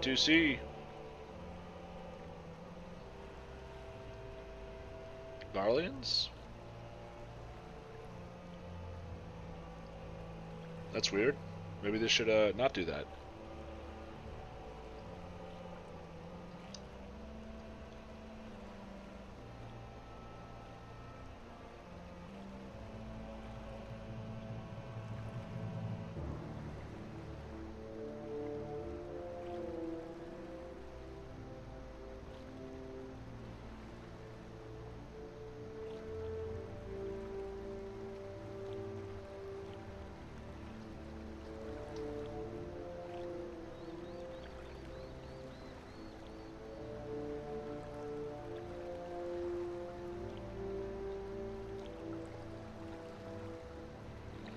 What to see? Garleans? That's weird. Maybe they should not do that.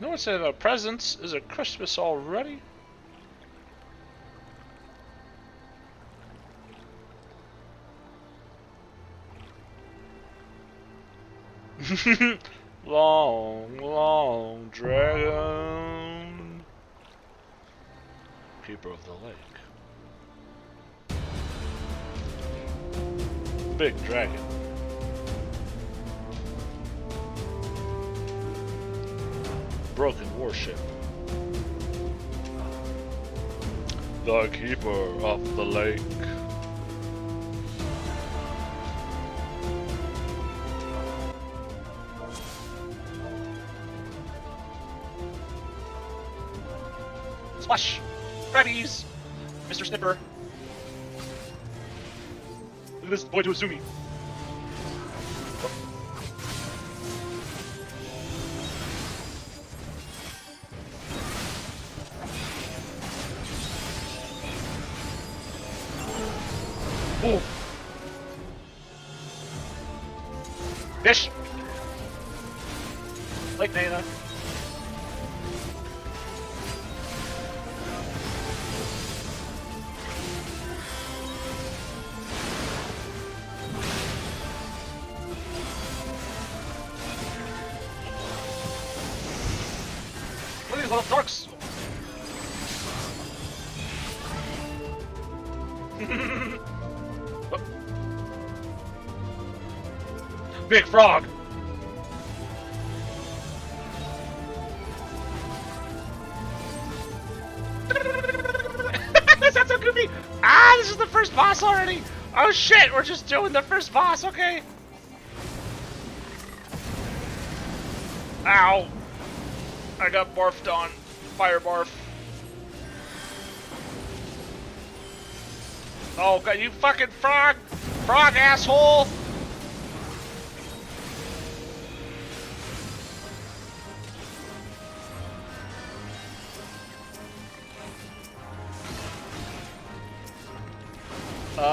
No one said about presents. Is it Christmas already? Long, long dragon. Keeper of the lake. Big dragon. Broken warship. The keeper of the lake. Splash! Grabbies! Mr. Snipper! Look at this boy to Azumi. Oh. Fish! Lake Nana. Look at these little darks! Big frog! That's so goofy! Ah, this is the first boss already! Oh shit, we're just doing the first boss, okay. Ow! I got barfed on. Fire barf. Oh god, you fucking frog! Frog asshole!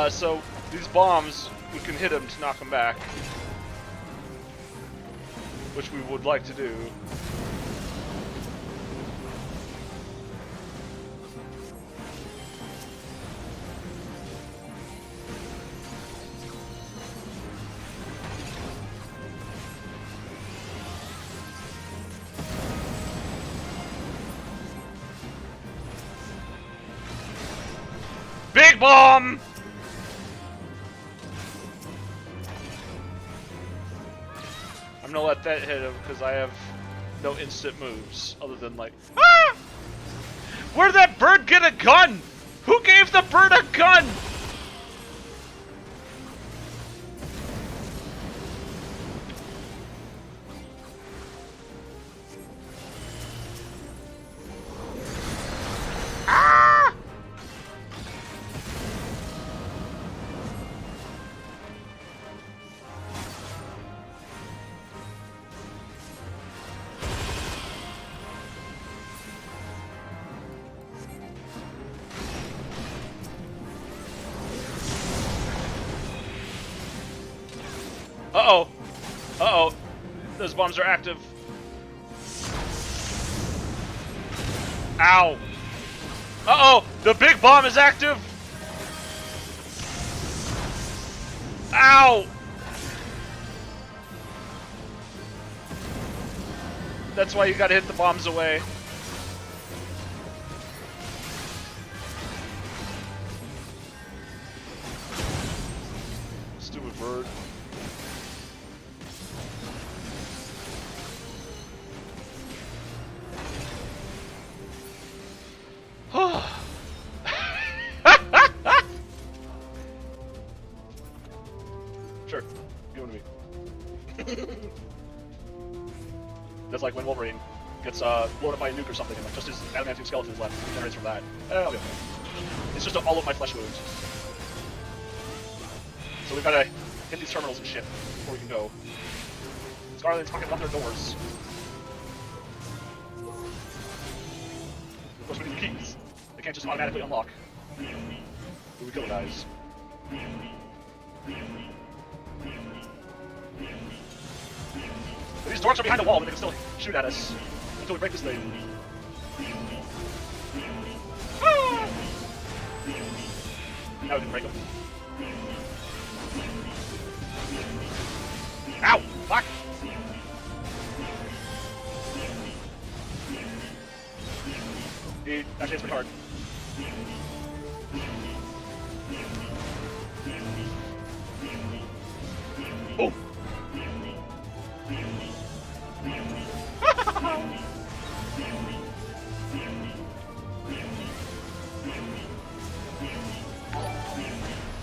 So these bombs, we can hit them to knock them back, which we would like to do. Big bomb! I'm gonna let that hit him because I have no instant moves other than like, ah! Where'd that bird get a gun? Who gave the bird a gun? Ah! Uh-oh. Uh-oh. Those bombs are active. Ow. Uh-oh. The big bomb is active. Ow. That's why you gotta hit the bombs away. That's like when Wolverine gets blown up by a nuke or something, and like just his adamantium skeleton is left, it generates from that. I'll be okay. It's just all of my flesh wounds. So we've gotta hit these terminals and shit before we can go. Scarlet's fucking left their doors. Of course, we need the keys. They can't just automatically unlock. But we kill guys. These dorks are behind the wall, but they can still shoot at us until we break this thing. Ah! Now we can break them. Ow! Fuck! It actually hits pretty hard. Boom!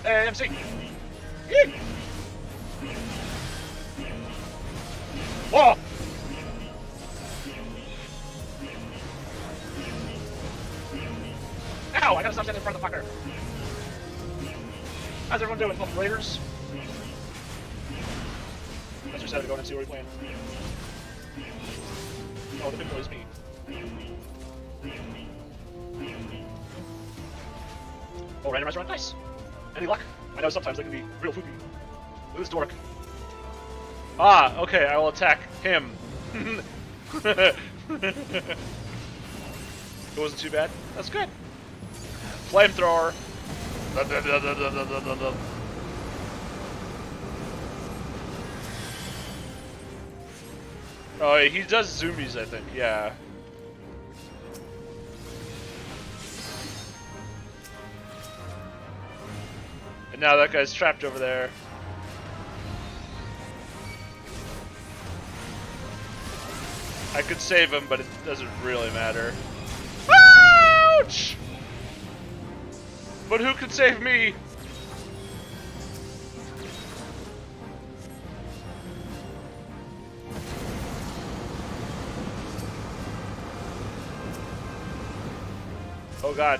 MC! Eek! Whoa! Ow! I gotta stop standing in front of the fucker. How's everyone doing? Fucking raiders? I just decided to go in and see what we're playing. Oh, the big boy is me. Oh, randomizer run, nice. Any luck? I know sometimes they can be real fluky. Look at this dork. Ah, okay, I will attack him. It wasn't too bad. That's good. Flamethrower. Oh, he does zoomies, I think. Yeah. And now that guy's trapped over there. I could save him, but it doesn't really matter. Ouch! But who could save me? Oh god.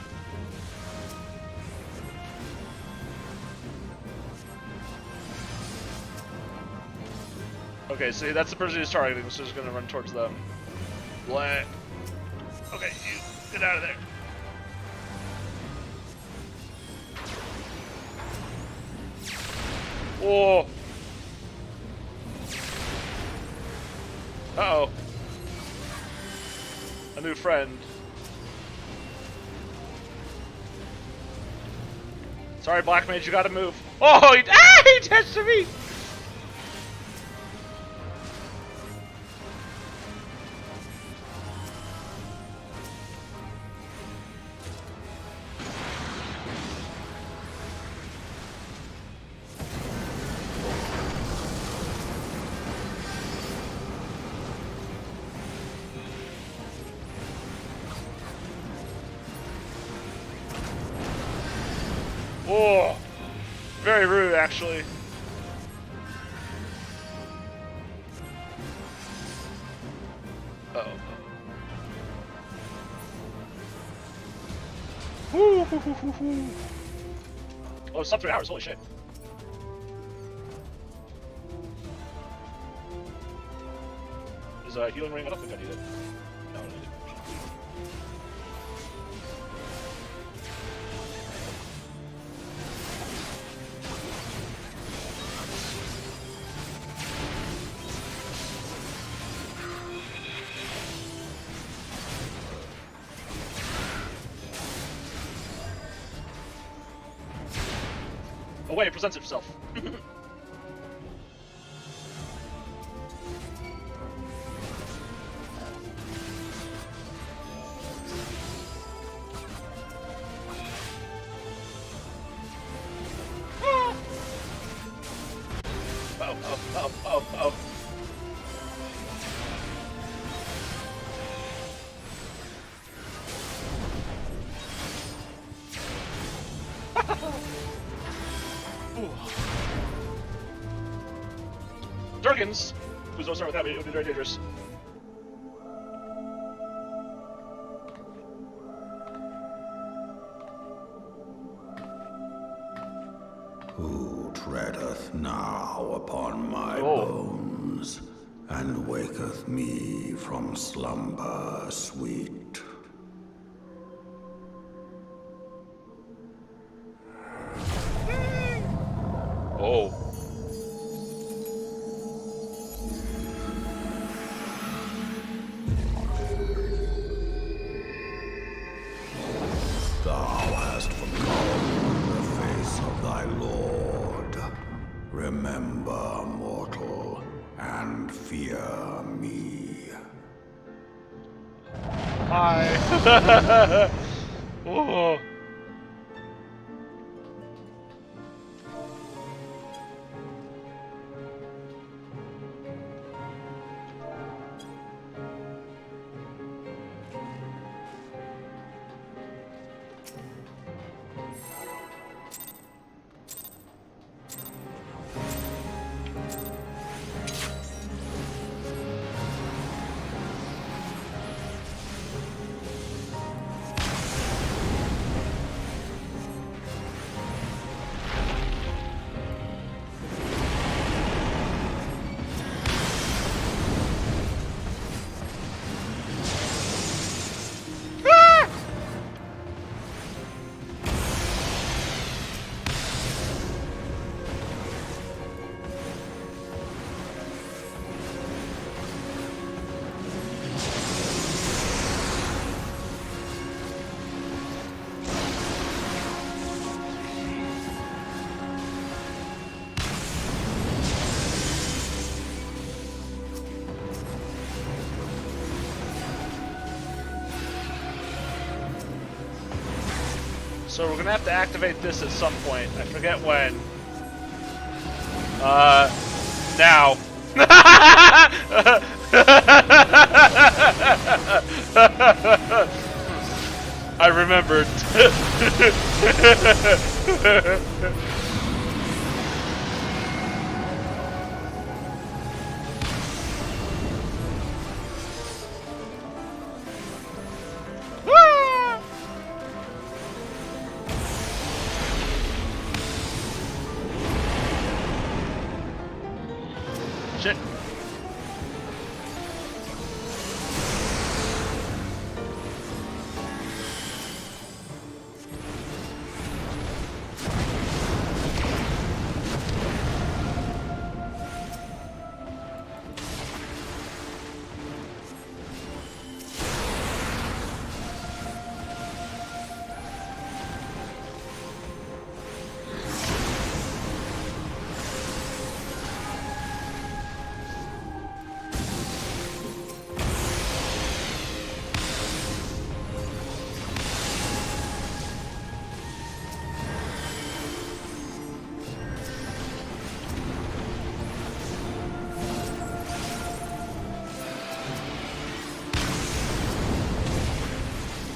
Okay, see, that's the person he's targeting, so he's gonna run towards them. Blah. Okay, you get out of there. Whoa. Uh-oh. A new friend. Sorry, Black Mage, you gotta move. Oh, he touched me! Oh, very rude, actually. Uh-oh. Woo, hoo, hoo, hoo, hoo. Oh, it's sub 3 hours, holy shit. Is a healing ring? I don't think I need it. No, I don't need it. Oh wait, it presents itself. Oh. Durkins, please don't start with that, it would be very dangerous. who treadeth now upon my Oh. bones, and waketh me from slumber sweet. Oh. Thou hast forgotten the face of thy Lord. Remember, mortal, and fear me. Hi. Oh. So we're gonna have to activate this at some point. I forget when. Now. I remembered. Shit.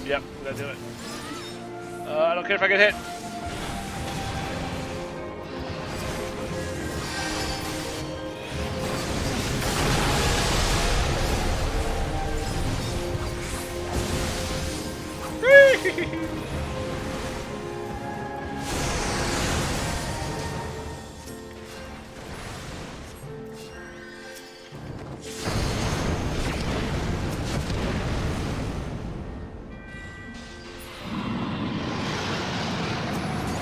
Yep, we gotta do it. I don't care if I get hit.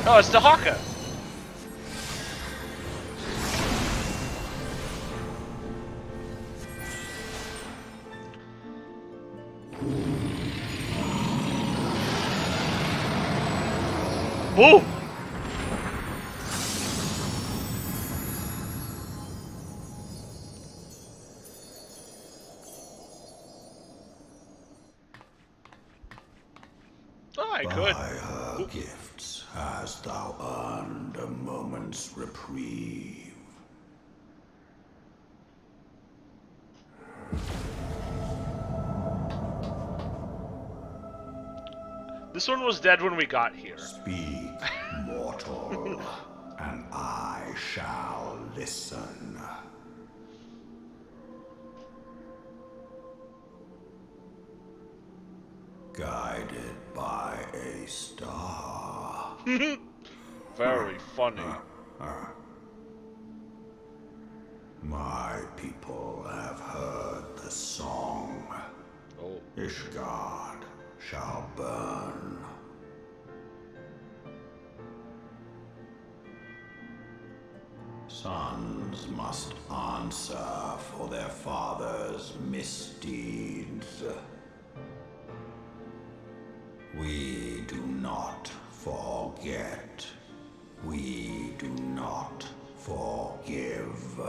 Oh, it's the Hawker. Whoa! Oh, I could. By her gifts hast thou earned a moment's reprieve. This one was dead when we got here. Speak, mortal, and I shall listen. Guided by a star. Very funny. My people have heard the song. Oh. Ishgard shall burn. Sons must answer for their father's misdeeds. We do not forget. We do not forgive.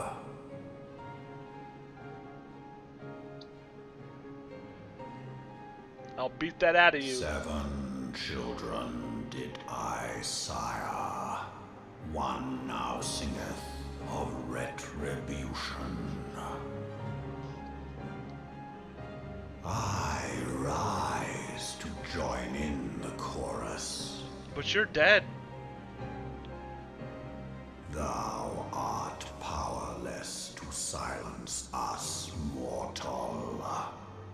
I'll beat that out of you. 7 children did I sire. One now singeth of retribution. I rise to join in the chorus. But you're dead. Thou art powerless to silence us, mortal.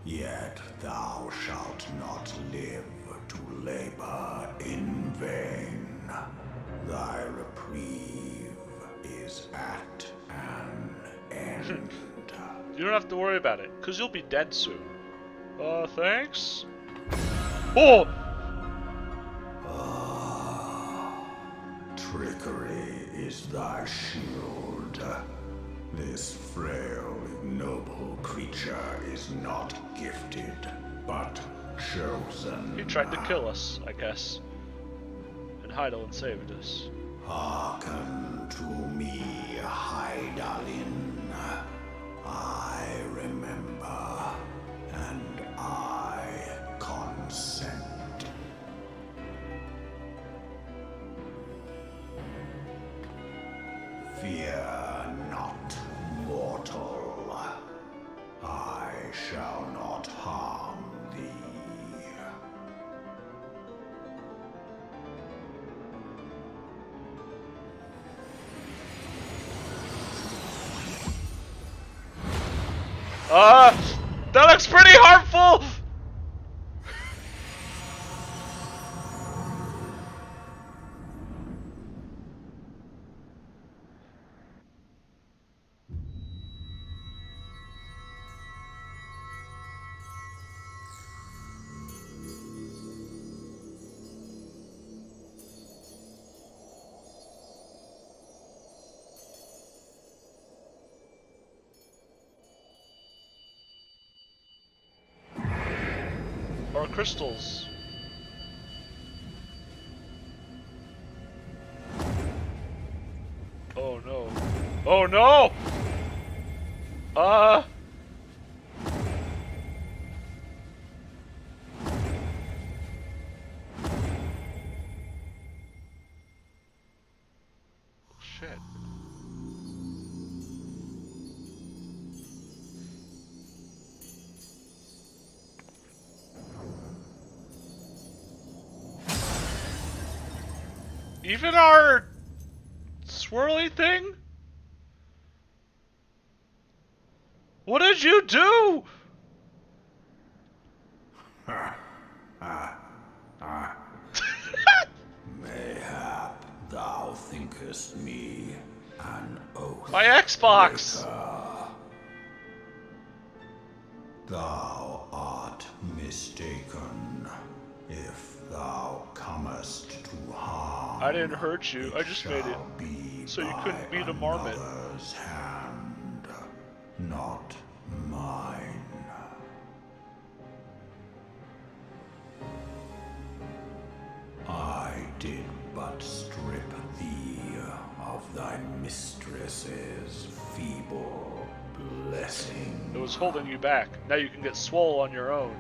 Yet thou shalt not live to labor in vain. Thy reprieve is at an end. You don't have to worry about it, because you'll be dead soon. Thanks? Oh! Trickery is thy shield. This frail, ignoble creature is not gifted, but chosen. He tried to kill us, I guess. And Heidel saved us. Hearken to me, Hydaelyn. I remember, and I consent. Fear not, mortal. I shall not harm thee. That looks pretty harmful! Or crystals. Oh no. Oh no! Shit. Even our swirly thing? What did you do? Mayhap thou thinkest me an oath. My Xbox! breaker. Thou art mistaken. If thou comest to harm, I didn't hurt you, I just made it shall be so you couldn't by beat a marmot. another's hand, not mine. I did but strip thee of thy mistress's feeble blessing. It was holding you back. Now you can get swole on your own.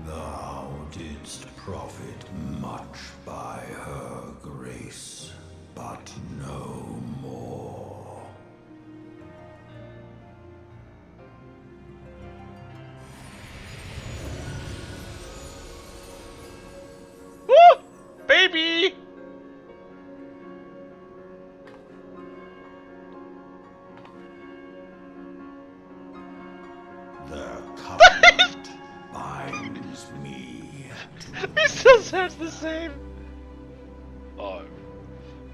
Thou didst profit much by her grace, but no more. Woo! Baby! The covenant binds me to He still sounds the same. Oh,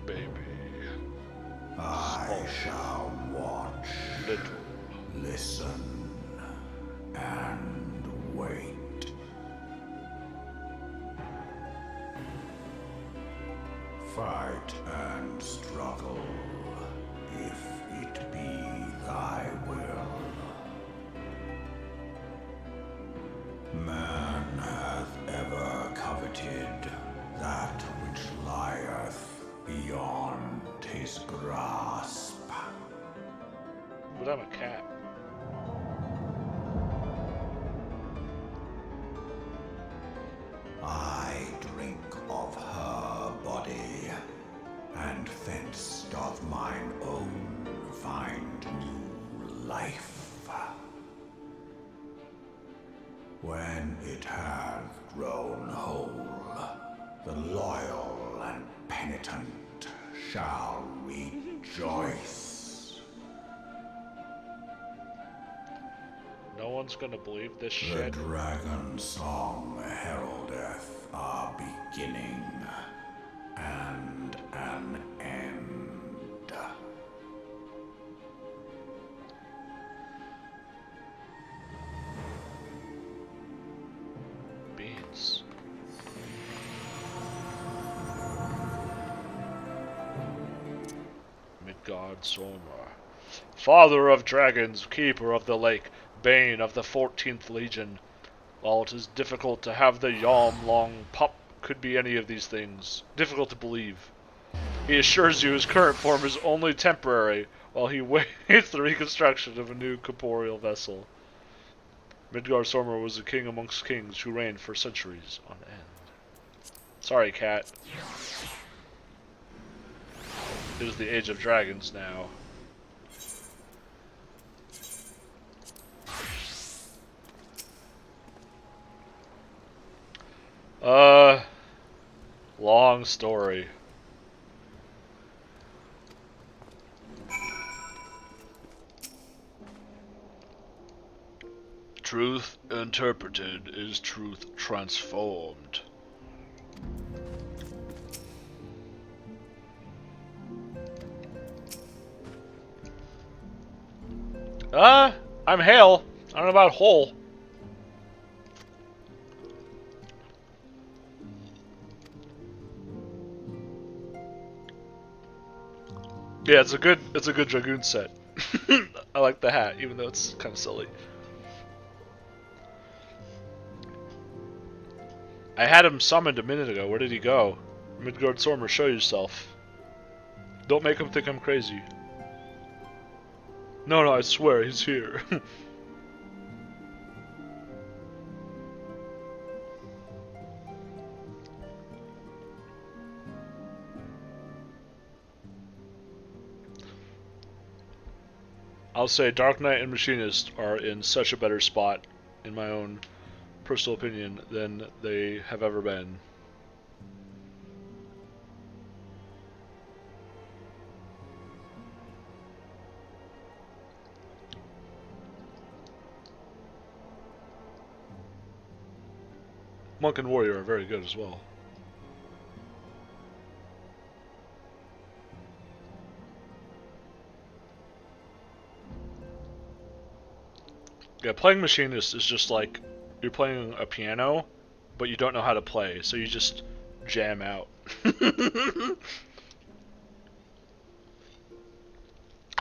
baby. I shall watch little. Listen and wait. Fight and struggle, if it be thy will. Man hath ever coveted that which lieth beyond his grasp. But I'm a cat. I drink of her body, and thence doth mine own find new life. When it hath grown whole, the loyal and penitent shall rejoice. No one's gonna believe this The shit. dragon song heraldeth a beginning and an end. Beans. Midgardsormr. Father of dragons, keeper of the lake, bane of the 14th Legion. While it is difficult to have the Yalm-long pup could be any of these things, difficult to believe. He assures you his current form is only temporary, while he waits the reconstruction of a new corporeal vessel. Midgardsormr was a king amongst kings who reigned for centuries on end. Sorry, cat. It is the age of dragons now. Long story. Truth interpreted is truth transformed. I'm Hale. I don't know about whole. Yeah, it's a good Dragoon set. I like the hat, even though it's kind of silly. I had him summoned a minute ago. Where did he go? Midgardsormr, show yourself. Don't make him think I'm crazy. No, I swear, he's here. I'll say Dark Knight and Machinist are in such a better spot, in my own personal opinion, than they have ever been. Monk and Warrior are very good as well. Yeah, playing Machinist is just like you're playing a piano, but you don't know how to play, so you just jam out.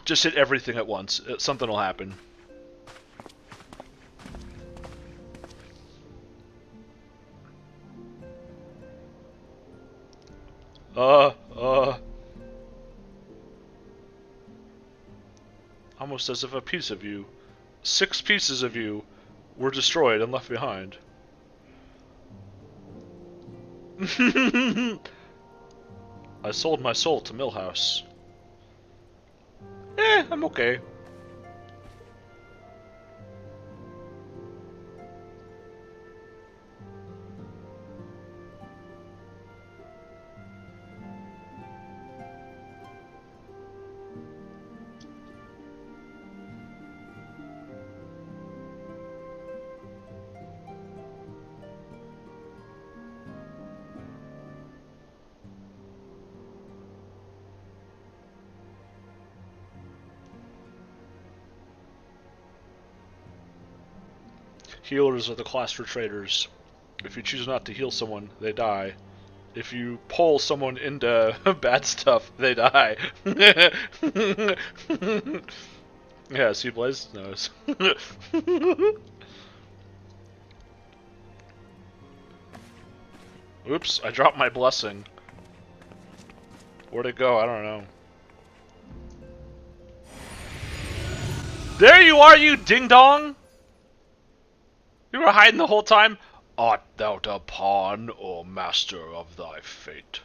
Just hit everything at once. Something will happen. Almost as if a piece of you, 6 pieces of you, were destroyed and left behind. I sold my soul to Millhouse. I'm okay. Healers are the class for traitors. If you choose not to heal someone, they die. If you pull someone into bad stuff, they die. Yeah, see Blaze knows. Oops, I dropped my blessing. Where'd it go? I don't know. There you are, you ding-dong! You were hiding the whole time? Art thou a pawn or master of thy fate?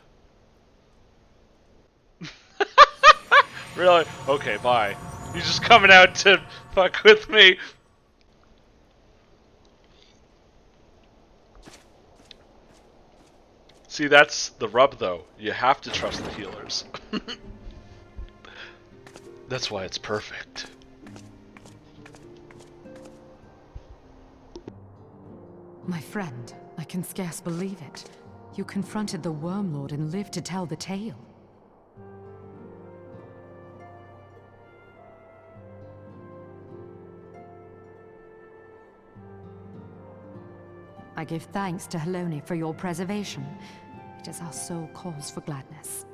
Really? Okay, bye. You just coming out to fuck with me? See, that's the rub, though. You have to trust the healers. That's why it's perfect. My friend, I can scarce believe it. You confronted the Worm Lord and lived to tell the tale. I give thanks to Helone for your preservation. It is our sole cause for gladness.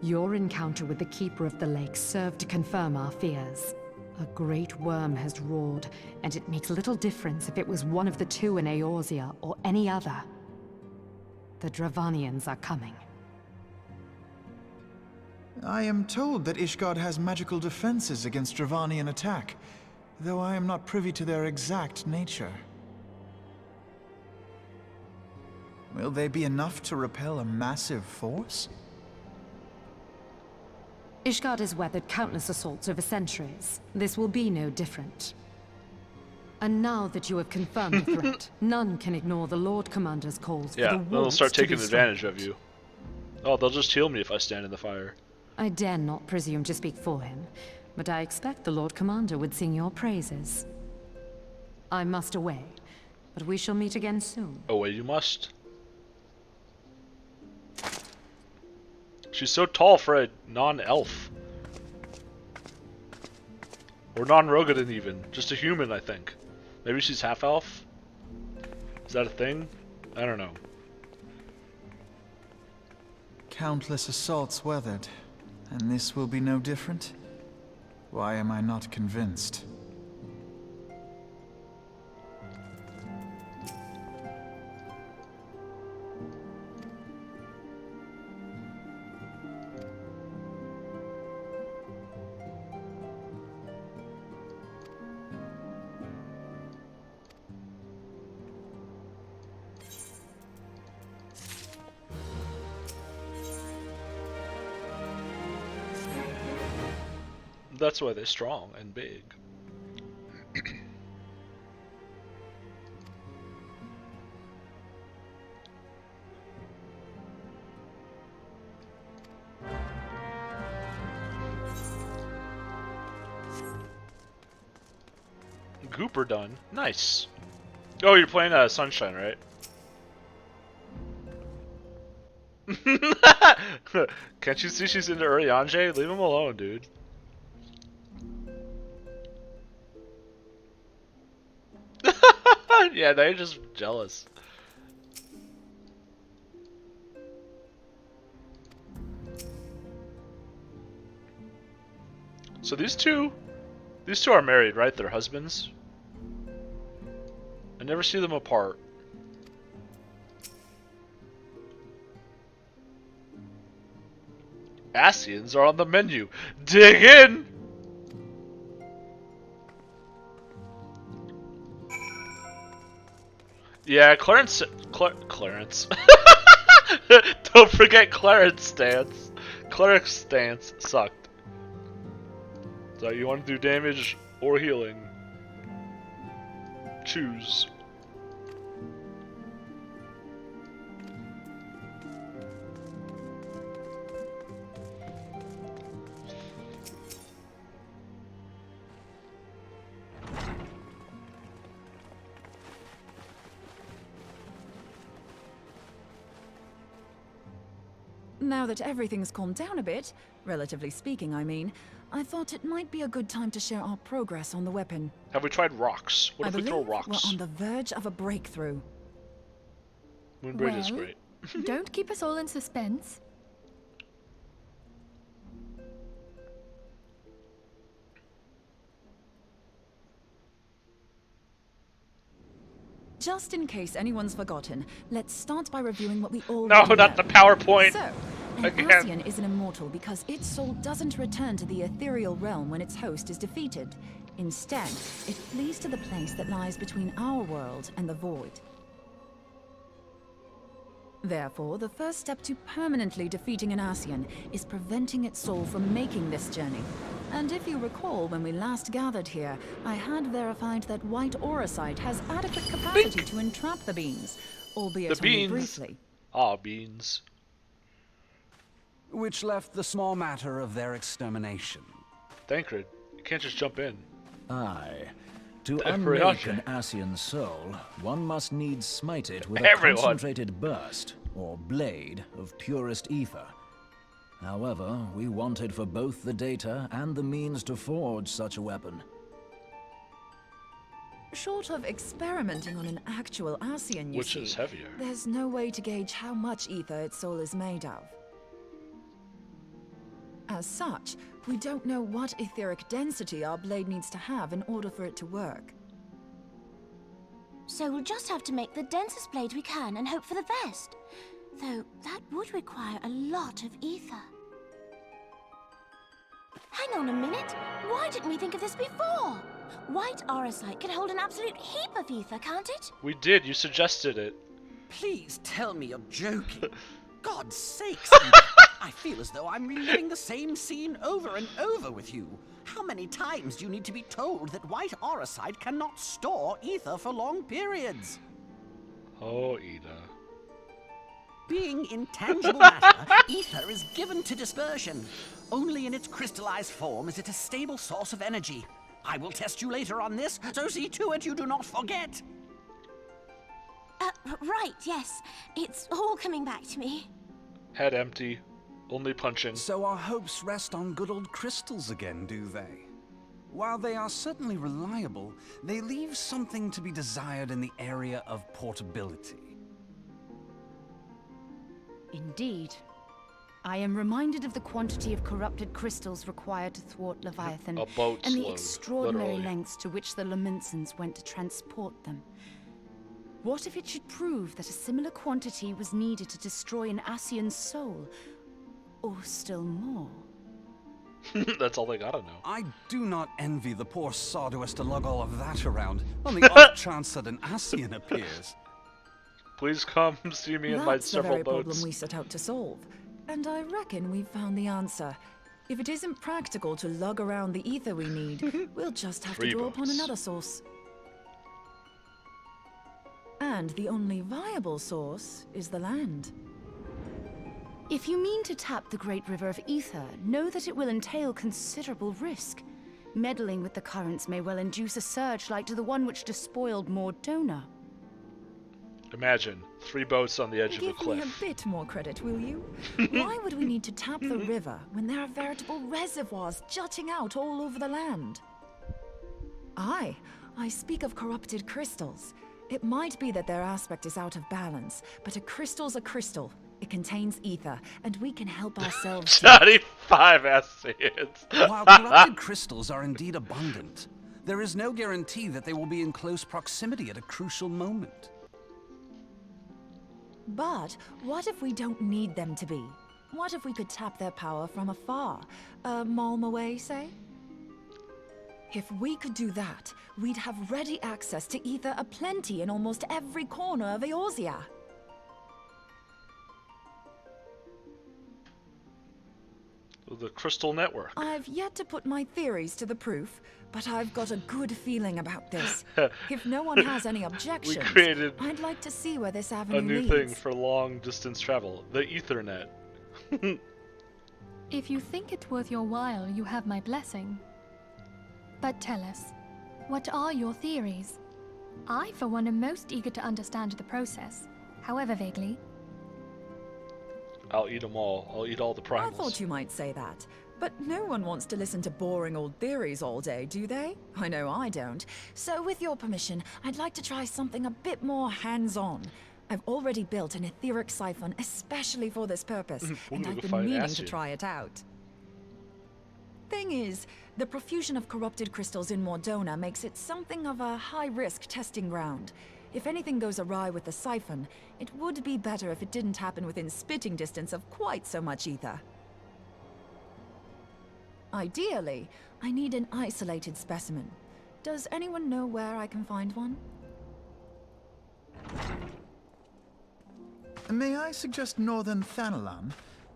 Your encounter with the Keeper of the Lake served to confirm our fears. A great worm has roared, and it makes little difference if it was one of the two in Eorzea or any other. The Dravanians are coming. I am told that Ishgard has magical defenses against Dravanian attack, though I am not privy to their exact nature. Will they be enough to repel a massive force? Ishgard has weathered countless assaults over centuries. This will be no different. And now that you have confirmed the threat, none can ignore the Lord Commander's calls for the Yeah, they'll wolves start to be taking advantage of you. Oh, they'll just heal me if I stand in the fire. I dare not presume to speak for him, but I expect the Lord Commander would sing your praises. I must away, but we shall meet again soon. Away you must. She's so tall for a non-elf. Or non-Rogadin even. Just a human, I think. Maybe she's half-elf? Is that a thing? I don't know. Countless assaults weathered, and this will be no different? Why am I not convinced? That's why they're strong and big. Gooper done. Nice. Oh, you're playing Sunshine, right? Can't you see she's into Urianger? Leave him alone, dude. Yeah, they're just jealous. So these two are married, right? They're husbands. I never see them apart. Asians are on the menu. Dig in! Yeah, Clarence. Don't forget Clarence stance. Cleric stance sucked. So you want to do damage or healing? Choose. Now that everything's calmed down a bit, relatively speaking, I mean, I thought it might be a good time to share our progress on the weapon. Have we tried rocks? What I if we believe throw rocks? we're on the verge of a breakthrough. Moonblade is great. Don't keep us all in suspense. Just in case anyone's forgotten, let's start by reviewing what we already No, know. not the PowerPoint. So, an Again. Ascian is an immortal because its soul doesn't return to the ethereal realm when its host is defeated. Instead, it flees to the place that lies between our world and the void. Therefore, the first step to permanently defeating an Ascian is preventing its soul from making this journey. And if you recall, when we last gathered here, I had verified that white auracite has adequate capacity to entrap the beans, albeit The only beans. briefly. Ah, beans. Which left the small matter of their extermination. Thancred, you can't just jump in. Aye. To Every unmake other. an Ascian soul, one must needs smite it with a Everyone. concentrated burst, or blade, of purest ether. However, we wanted for both the data and the means to forge such a weapon. Short of experimenting on an actual Ascian, you Which see, is heavier. there's no way to gauge how much ether its soul is made of. As such, we don't know what etheric density our blade needs to have in order for it to work. So we'll just have to make the densest blade we can and hope for the best. Though that would require a lot of ether. Hang on a minute. Why didn't we think of this before? White auracite can hold an absolute heap of ether, can't it? We did, you suggested it. Please tell me you're joking. God's sakes, I feel as though I'm reliving the same scene over and over with you. How many times do you need to be told that white auracite cannot store ether for long periods? Oh, Ida. Being intangible matter, ether is given to dispersion. Only in its crystallized form is it a stable source of energy. I will test you later on this, so see to it you do not forget. Right, yes. It's all coming back to me. Head empty. Only punching. So our hopes rest on good old crystals again, do they? While they are certainly reliable, they leave something to be desired in the area of portability. Indeed. I am reminded of the quantity of corrupted crystals required to thwart Leviathan, A boat's and the load, extraordinary literally. lengths to which the Lamentsons went to transport them. What if it should prove that a similar quantity was needed to destroy an Ascian's soul? Or still more? That's all they gotta know. I do not envy the poor sod who has to lug all of that around on the off chance that an Ascian appears. Please come see me in my That's the several very problem boats. we set out to solve. And I reckon we've found the answer. If it isn't practical to lug around the ether we need, we'll just have Free to draw upon boats. another source. And the only viable source is the land. If you mean to tap the Great River of Ether, know that it will entail considerable risk. Meddling with the currents may well induce a surge like to the one which despoiled Mordona. Imagine, 3 boats on the edge of a Give me cliff. a bit more credit, will you? Why would we need to tap the river when there are veritable reservoirs jutting out all over the land? Aye, I speak of corrupted crystals. It might be that their aspect is out of balance, but a crystal's a crystal. It contains ether, and we can help ourselves. 95 Ascians. While corrupted crystals are indeed abundant, there is no guarantee that they will be in close proximity at a crucial moment. But what if we don't need them to be? What if we could tap their power from afar? A malm away, say? If we could do that, we'd have ready access to ether aplenty in almost every corner of Eorzea. The Crystal Network. I've yet to put my theories to the proof, but I've got a good feeling about this. If no one has any objections, created I'd like to see where this A avenue new leads. thing for long distance travel. The Ethernet. If you think it worth your while, you have my blessing. But tell us, what are your theories? I, for one, am most eager to understand the process, however vaguely. I'll eat them all. I'll eat all the primals. I thought you might say that. But no one wants to listen to boring old theories all day, do they? I know I don't. So with your permission, I'd like to try something a bit more hands-on. I've already built an etheric siphon especially for this purpose, and I've been meaning to try it out. Thing is, the profusion of corrupted crystals in Mordona makes it something of a high-risk testing ground. If anything goes awry with the siphon, it would be better if it didn't happen within spitting distance of quite so much ether. Ideally, I need an isolated specimen. Does anyone know where I can find one? May I suggest northern Thanalan?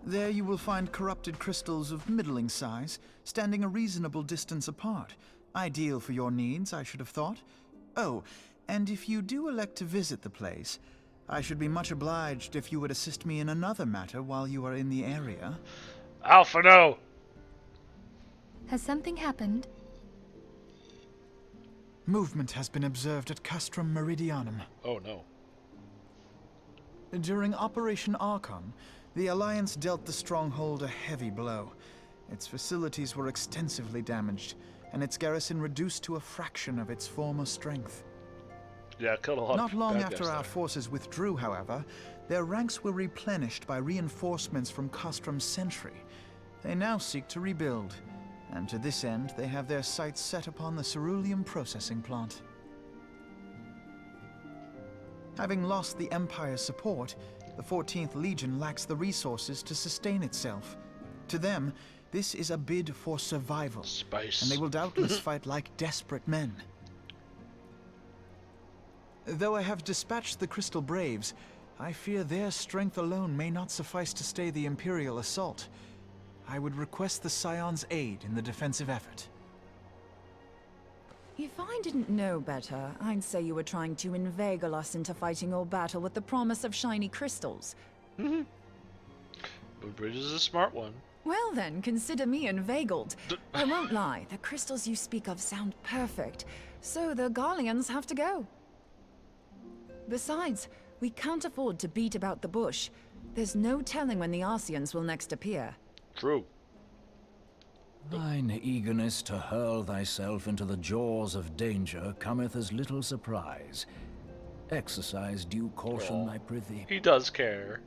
There you will find corrupted crystals of middling size, standing a reasonable distance apart. Ideal for your needs, I should have thought. Oh, and if you do elect to visit the place, I should be much obliged if you would assist me in another matter while you are in the area. Alpha, no! Has something happened? Movement has been observed at Castrum Meridianum. Oh no. During Operation Archon, the Alliance dealt the stronghold a heavy blow. Its facilities were extensively damaged, and its garrison reduced to a fraction of its former strength. Yeah, killed a lot Not of long bad after guys our there. forces withdrew, however, their ranks were replenished by reinforcements from Castrum's sentry. They now seek to rebuild, and to this end they have their sights set upon the ceruleum processing plant. Having lost the Empire's support, the 14th Legion lacks the resources to sustain itself. To them, this is a bid for survival, Space. and they will doubtless fight like desperate men. Though I have dispatched the Crystal Braves, I fear their strength alone may not suffice to stay the Imperial assault. I would request the Scion's aid in the defensive effort. If I didn't know better, I'd say you were trying to inveigle us into fighting your battle with the promise of shiny crystals. But Bridge is a smart one. Well then, consider me inveigled. I won't lie, the crystals you speak of sound perfect, so the Garleans have to go. Besides, we can't afford to beat about the bush. There's no telling when the Arceans will next appear. True. Thine eagerness to hurl thyself into the jaws of danger cometh as little surprise. Exercise due caution, I prithee. He does care.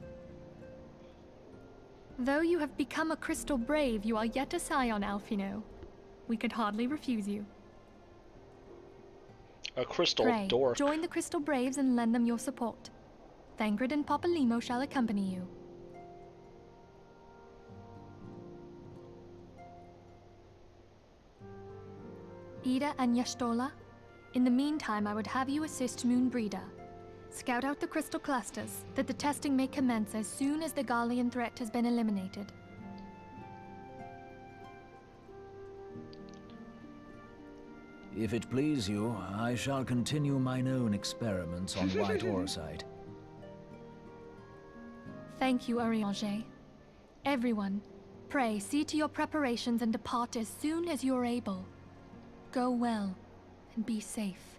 Though you have become a crystal brave, you are yet a scion, Alphino. We could hardly refuse you. A crystal Pray, dork. join the Crystal Braves and lend them your support. Thangred and Papalymo shall accompany you. Ida and Yashtola, in the meantime I would have you assist Moonbreeder. Scout out the crystal clusters, that the testing may commence as soon as the Garlean threat has been eliminated. If it please you, I shall continue mine own experiments on white orosite. Thank you, Arianger. Everyone, pray see to your preparations and depart as soon as you are able. Go well, and be safe.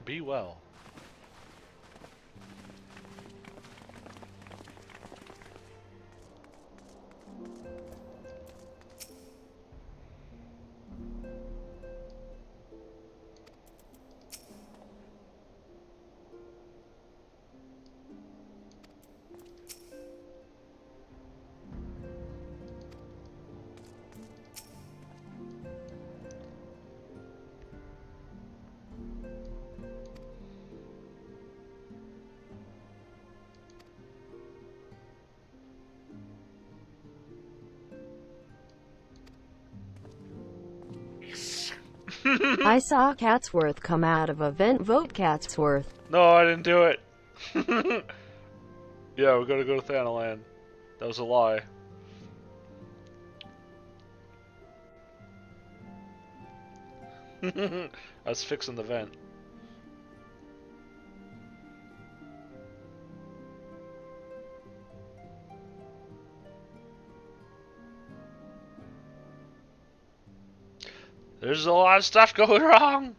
Be well. I saw Catsworth come out of a vent. Vote Catsworth. No, I didn't do it. Yeah, we gotta go to Thanalan. That was a lie. I was fixing the vent. There's a lot of stuff going wrong.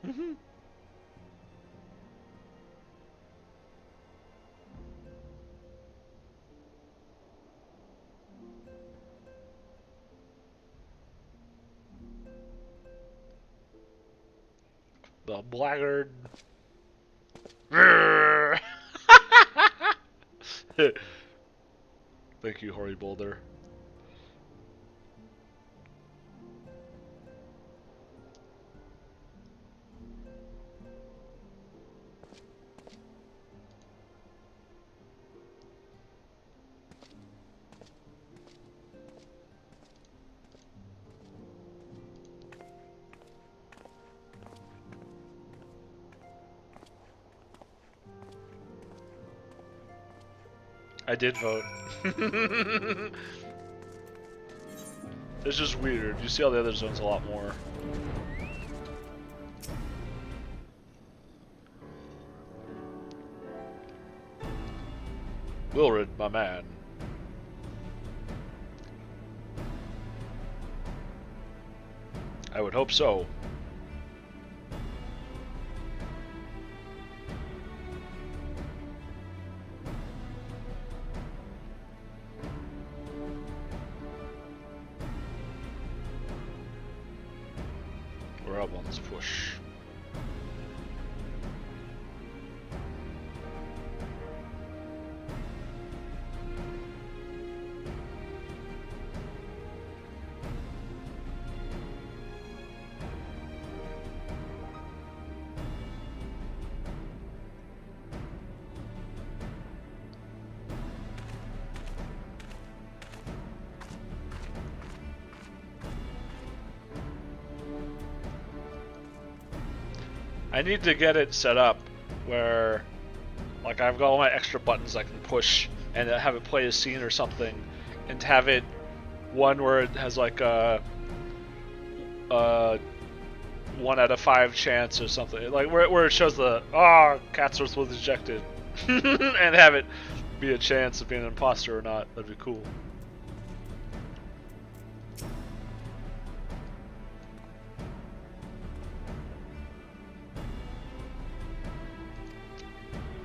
The blackguard. Thank you, Hoary Boulder. I did vote. It's just weird. You see all the other zones a lot more. Wilred, my man. I would hope so. We're up on this push. I need to get it set up where, like, I've got all my extra buttons I can push and have it play a scene or something, and to have it one where it has like a 1 out of 5 chance or something, like where it shows the Catsworth was ejected, and have it be a chance of being an imposter or not. That'd be cool.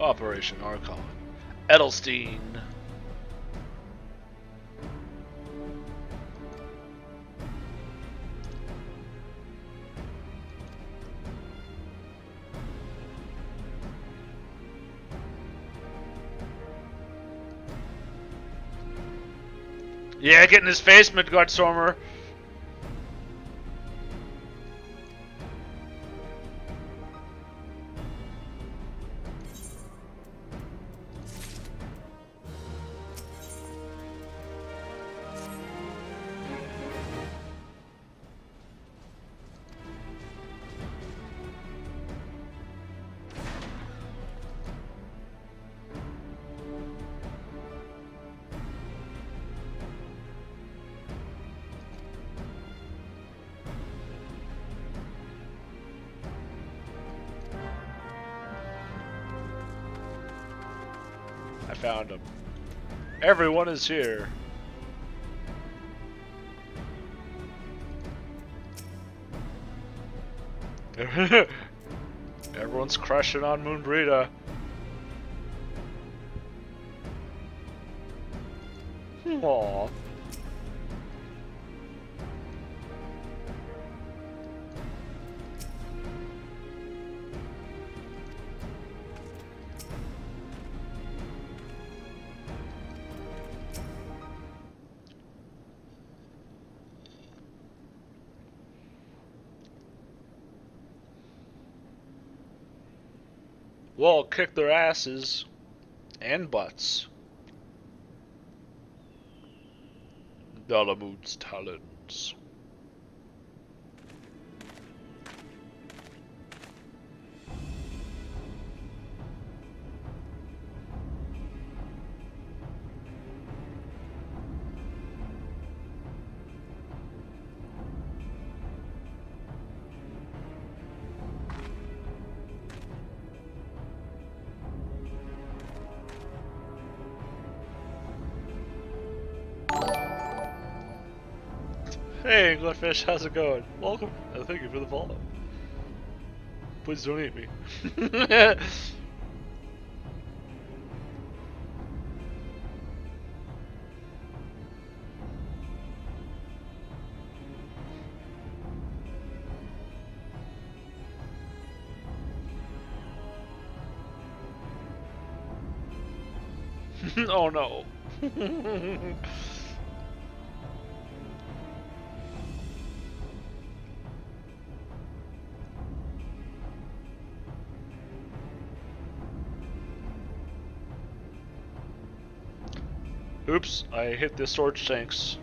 Operation Archon. Edelstein. Yeah, get in his face, Midgardsormr. I found him. Everyone is here. Everyone's crushing on Moonbreeda. Aww. We'll kick their asses and butts. Dalamoot's talons. Hey, Glyphish, how's it going? Welcome, and thank you for the follow. Please don't eat me. Oh no. Oops, I hit the storage tanks.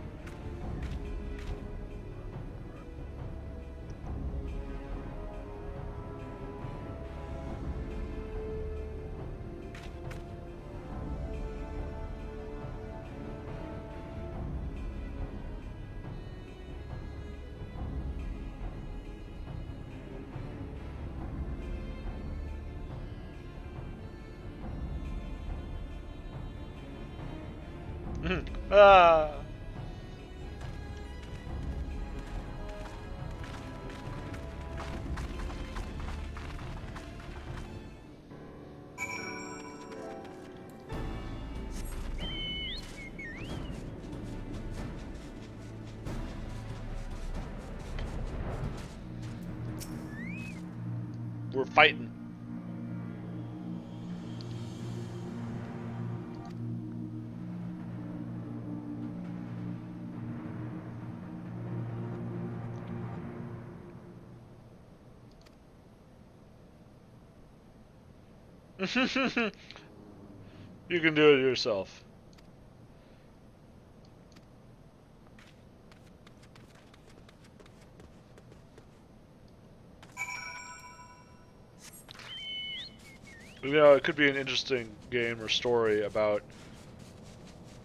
Ah. We're fighting. You can do it yourself. You know, it could be an interesting game or story about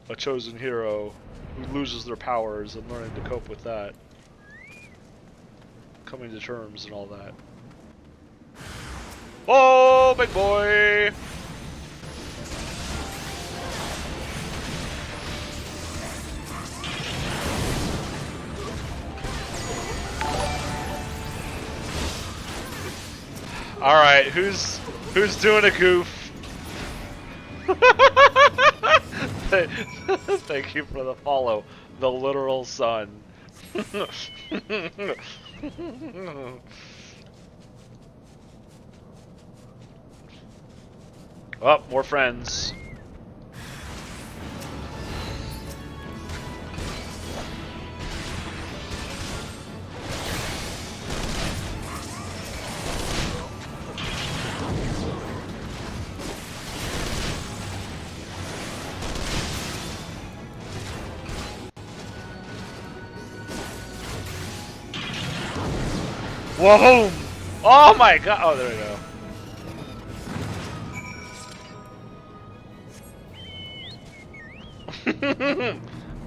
a chosen hero who loses their powers and learning to cope with that. Coming to terms and all that. Oh, big boy! Alright, who's doing a goof? Thank you for the follow, the literal sun. Oh, more friends. Whoa! Oh my god! Oh, there we go.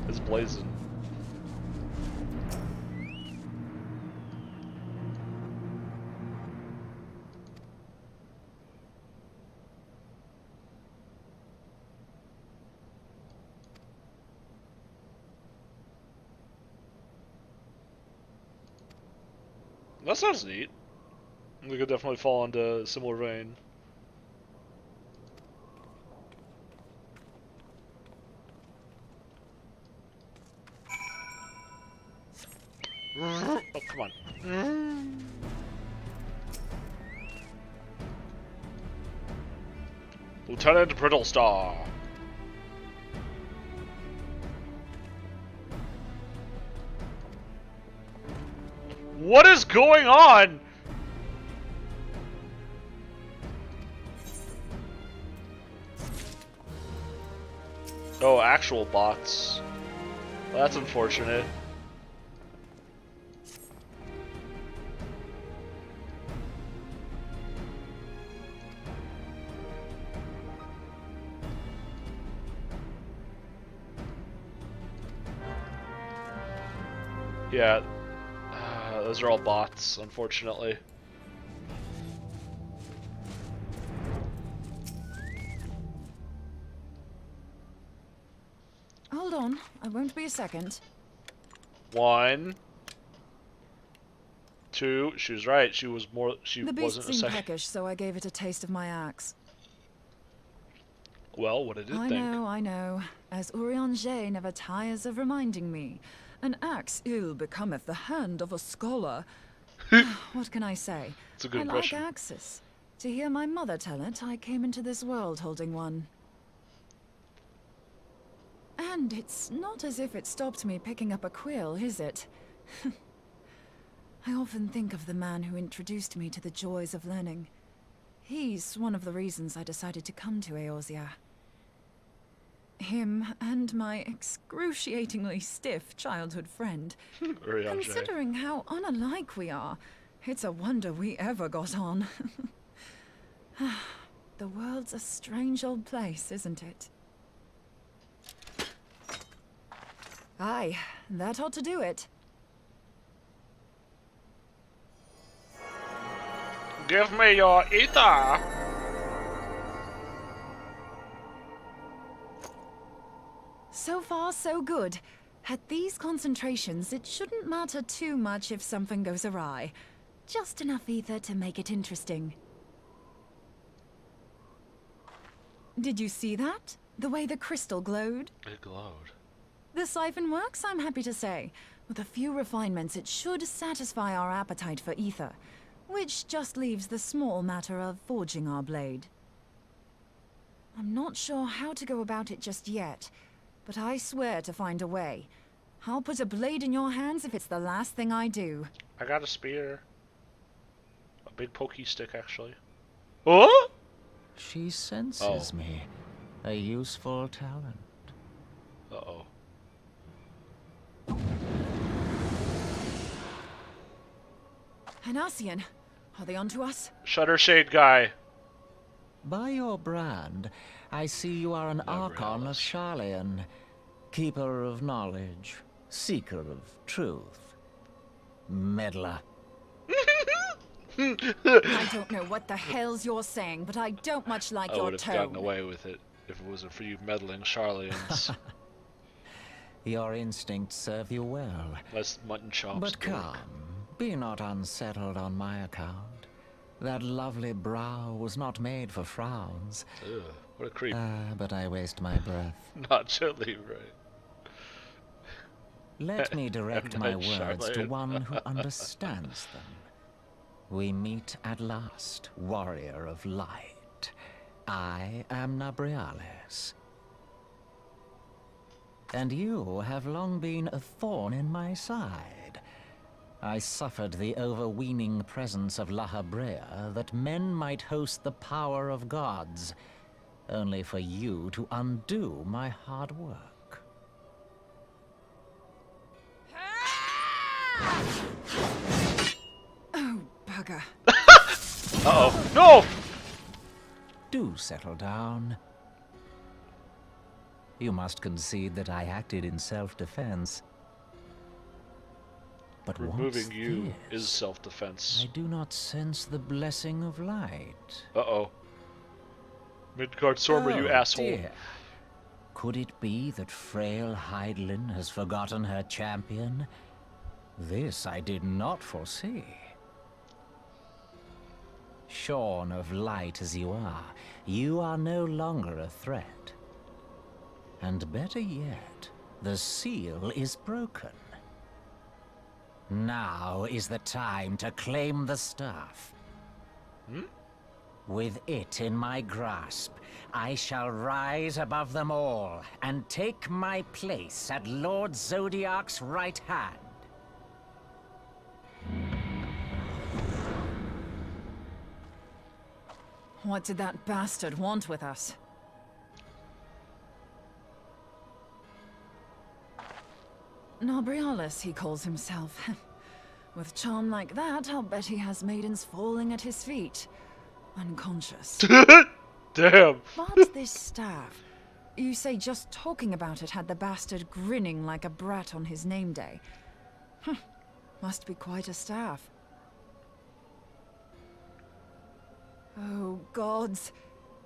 It's blazing. That sounds neat. We could definitely fall into a similar vein. Oh, come on. Lieutenant Brittlestar. What is going on? Oh, actual bots. Well, that's unfortunate. Yeah, those are all bots, unfortunately. Hold on, I won't be a second. 1, 2. She was right. She was more. She The beast wasn't a seemed second. peckish, so I gave it a taste of my axe. Well, what did it think? I know. As Urianger never tires of reminding me, an axe ill becometh the hand of a scholar. What can I say? It's a good I impression. like axes. To hear my mother tell it, I came into this world holding one. And it's not as if it stopped me picking up a quill, is it? I often think of the man who introduced me to the joys of learning. He's one of the reasons I decided to come to Eorzea. Him and my excruciatingly stiff childhood friend. Considering how unalike we are, it's a wonder we ever got on. The world's a strange old place, isn't it? Aye, that ought to do it. Give me your ether! So far, so good. At these concentrations, it shouldn't matter too much if something goes awry. Just enough ether to make it interesting. Did you see that? The way the crystal glowed? It glowed. The siphon works, I'm happy to say. With a few refinements, it should satisfy our appetite for ether, which just leaves the small matter of forging our blade. I'm not sure how to go about it just yet, but I swear to find a way. I'll put a blade in your hands if it's the last thing I do. I got a spear. A big pokey stick, actually. Oh! She senses me. A useful talent. Uh-oh. Hanassian, are they onto us? Shutter Shade guy. By your brand, I see you are an Archon of Sharlayan, keeper of knowledge, seeker of truth, meddler. I don't know what the hell's you're saying, but I don't much like I your would have tone. gotten away with it if it wasn't for you meddling Charlians. Your instincts serve you well. Less mutton chops. But come, be not unsettled on my account. That lovely brow was not made for frowns. Ugh, what a creep. But I waste my breath. Not gently, right. Let me direct my M. Night words to Shyamalan. one who understands them. We meet at last, warrior of light. I am Nabriales. And you have long been a thorn in my side. I suffered the overweening presence of Lahabrea that men might host the power of gods, only for you to undo my hard work. Oh, bugger. Uh-oh. No! Do settle down. You must concede that I acted in self-defense. But Removing what's you this? is self-defense. I do not sense the blessing of light. Uh-oh. Midgardsormr, you asshole. Dear. Could it be that frail Hydaelyn has forgotten her champion? This I did not foresee. Shorn of light as you are no longer a threat. And better yet, the seal is broken. Now is the time to claim the staff. With it in my grasp, I shall rise above them all and take my place at Lord Zodiac's right hand. What did that bastard want with us? Nabriales, he calls himself. With charm like that, I'll bet he has maidens falling at his feet. Unconscious. Damn. But this staff, you say just talking about it had the bastard grinning like a brat on his name day. Must be quite a staff. Oh, gods.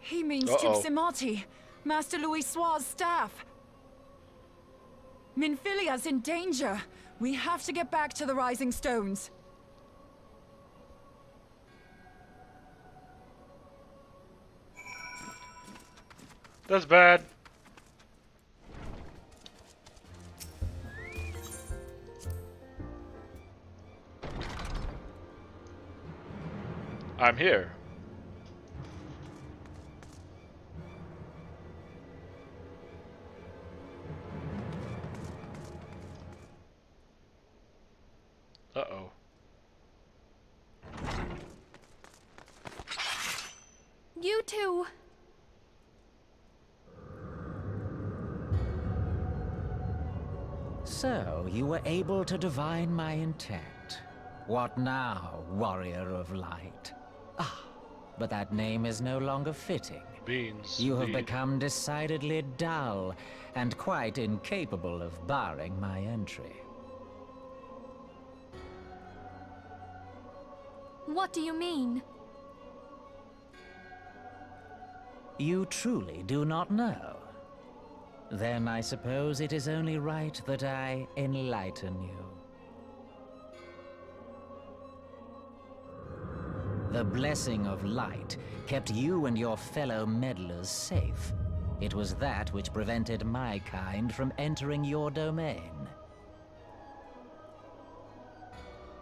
He means Tipsimati, Master Louis Soir's staff. Minfilia's in danger. We have to get back to the Rising Stones. That's bad. I'm here. Uh-oh. You two. So, you were able to divine my intent. What now, warrior of light? Ah, but that name is no longer fitting. Beans. You have indeed. become decidedly dull, and quite incapable of barring my entry. What do you mean? You truly do not know? Then I suppose it is only right that I enlighten you. The blessing of light kept you and your fellow meddlers safe. It was that which prevented my kind from entering your domain.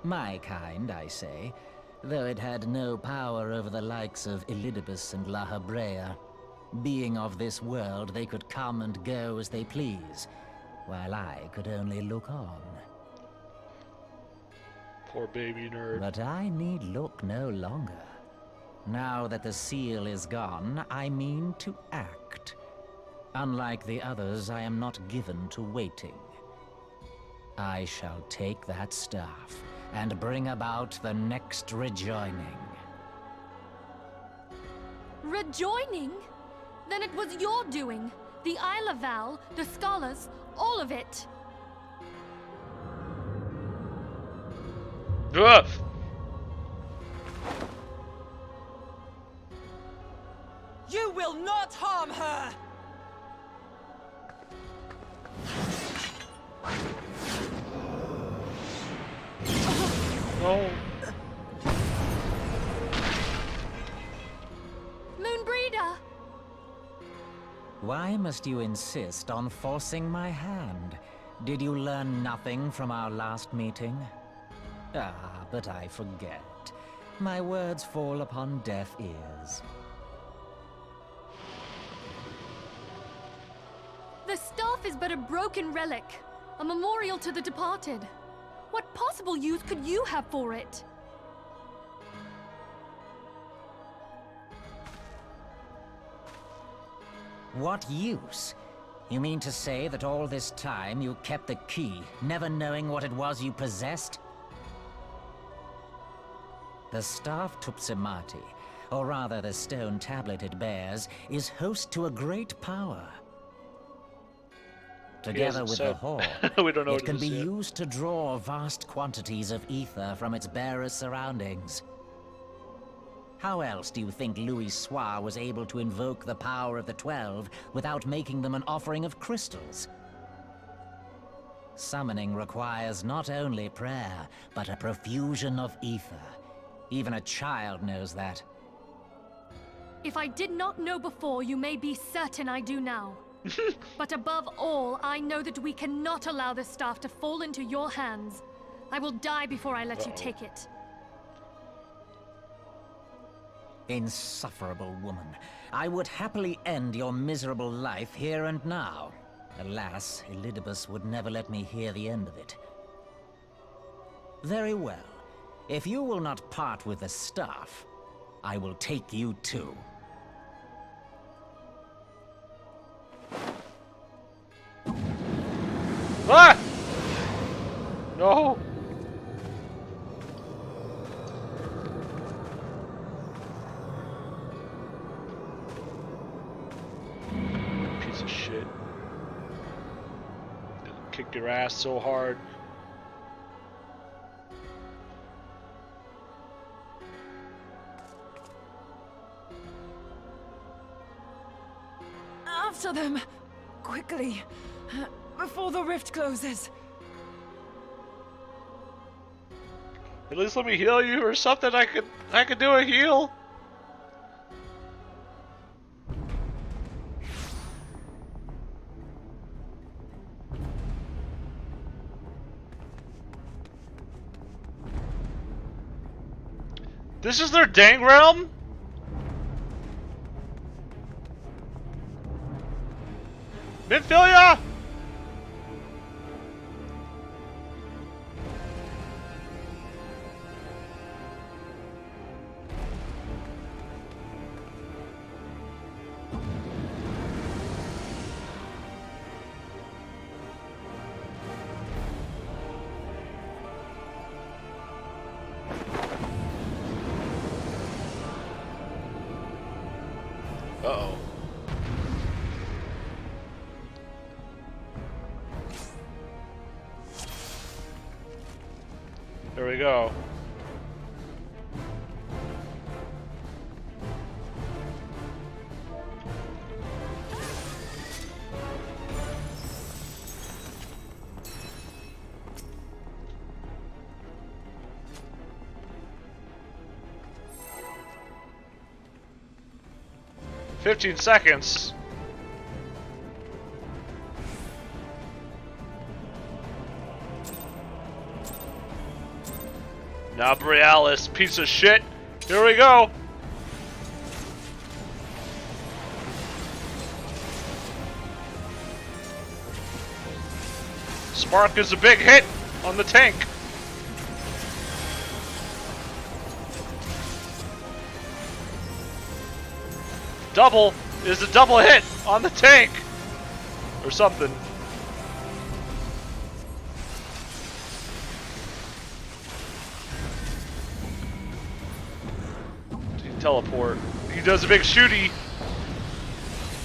My kind, I say, though it had no power over the likes of Elidibus and Lahabrea. Being of this world, they could come and go as they please, while I could only look on. Poor baby nerd. But I need look no longer. Now that the seal is gone, I mean to act. Unlike the others, I am not given to waiting. I shall take that staff and bring about the next rejoining. Rejoining? Then it was your doing. The Isle of Val, the scholars, all of it. Ugh. You will not harm her! No. Moonbreeder! Why must you insist on forcing my hand? Did you learn nothing from our last meeting? Ah, but I forget. My words fall upon deaf ears. The staff is but a broken relic, a memorial to the departed. What possible use could you have for it? What use? You mean to say that all this time you kept the key, never knowing what it was you possessed? The staff Tupsimati, or rather the stone tablet it bears, is host to a great power. Together with the horn, We don't know it what can it be is yet. used to draw vast quantities of ether from its bearer's surroundings. How else do you think Louis Soir was able to invoke the power of the 12 without making them an offering of crystals? Summoning requires not only prayer, but a profusion of ether. Even a child knows that. If I did not know before, you may be certain I do now. But above all, I know that we cannot allow this staff to fall into your hands. I will die before I let you take it. Insufferable woman. I would happily end your miserable life here and now. Alas, Elidibus would never let me hear the end of it. Very well. If you will not part with the staff, I will take you too. Ah! No! Piece of shit. Kick your ass so hard. After them! Quickly! Before the rift closes! At least let me heal you or something. I could do a heal. This is their dang realm? Minfilia! Uh-oh. There we go. "15 seconds. Now, Borealis, piece of shit. Here we go. Spark is a big hit on the tank. Double is a double hit on the tank. Or something. Teleport. He does a big shooty.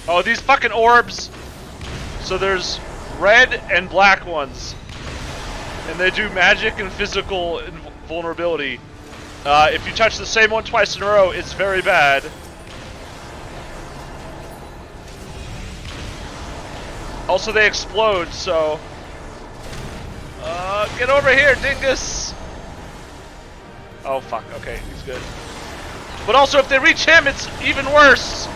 Oh, these fucking orbs. So there's red and black ones. And they do magic and physical vulnerability. If you touch the same one twice in a row, it's very bad. Also, they explode, so... get over here, dingus! Oh, fuck. Okay, he's good. But also, if they reach him, it's even worse!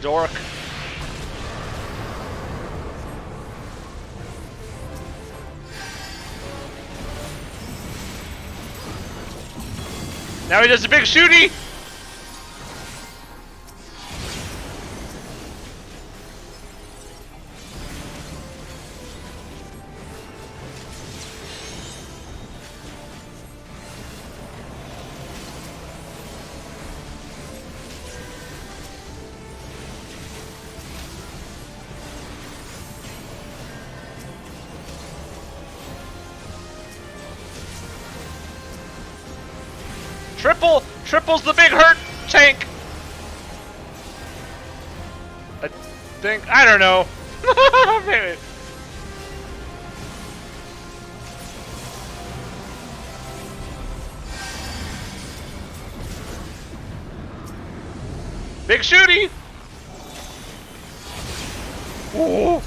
Dork. Now he does a big shooty! Triple's the big hurt tank. I think, I don't know. Maybe. Big shooty. Ooh.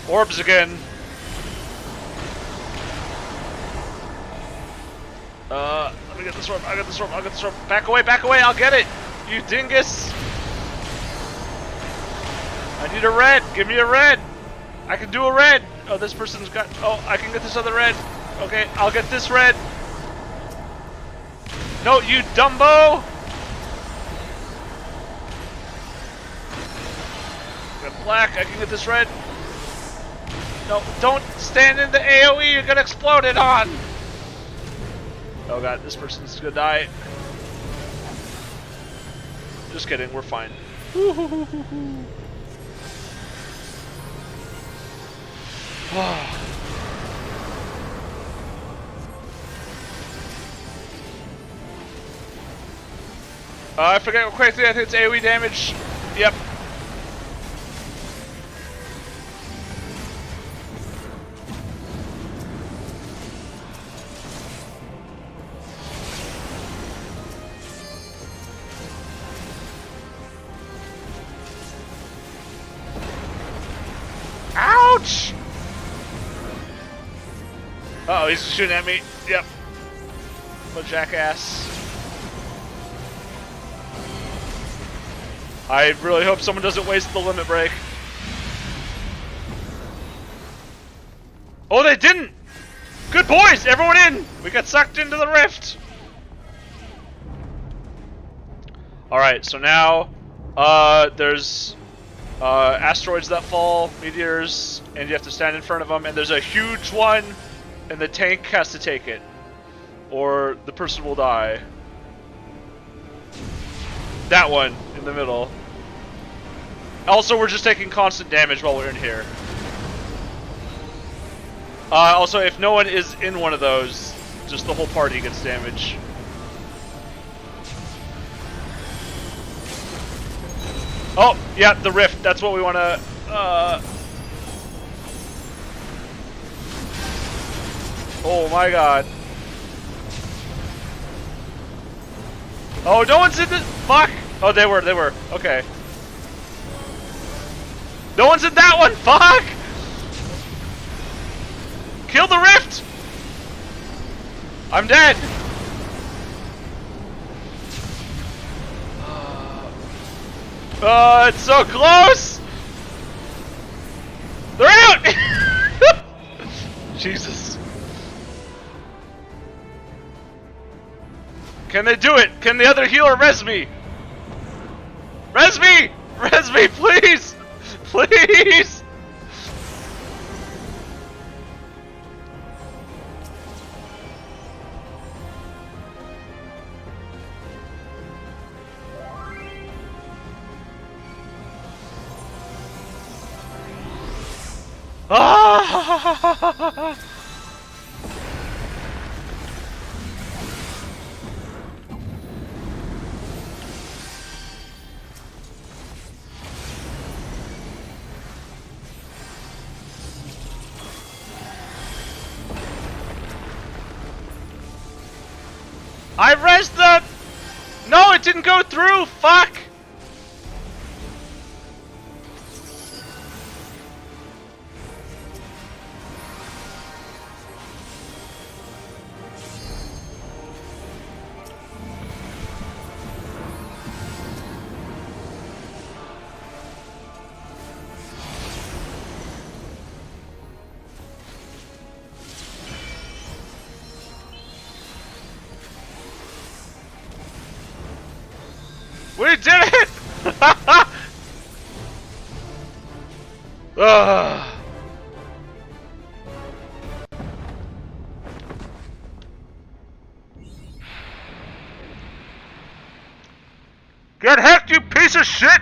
Orbs again. Let me get this orb. I'll get this orb. I'll get this orb. Back away, back away. I'll get it. You dingus. I need a red. Give me a red. I can do a red. Oh, this person's got... Oh, I can get this other red. Okay, I'll get this red. No, you Dumbo. Got black. I can get this red. No, don't stand in the AoE, you're gonna explode it on! Oh god, this person's gonna die. Just kidding, we're fine. I forget what quickly, I think it's AoE damage. Yep. Ouch! Uh oh, he's shooting at me. Yep. What a jackass. I really hope someone doesn't waste the limit break. Oh, they didn't! Good boys! Everyone in! We got sucked into the rift! Alright, so now, there's asteroids that fall, meteors, and you have to stand in front of them, and there's a huge one, and the tank has to take it. Or the person will die. That one, in the middle. Also, we're just taking constant damage while we're in here. Also, if no one is in one of those, just the whole party gets damage. Oh, yeah, the rift. That's what we want to... Oh my god. Oh, no one's in the... Fuck! Oh, they were. Okay. No one's in that one! Fuck! Kill the rift! I'm dead! It's so close! They're out! Jesus. Can they do it? Can the other healer res me? Res me! Res me, please! Please! Ah! I resed the... No, it didn't go through! Fuck! We did it! Get hacked, you piece of shit!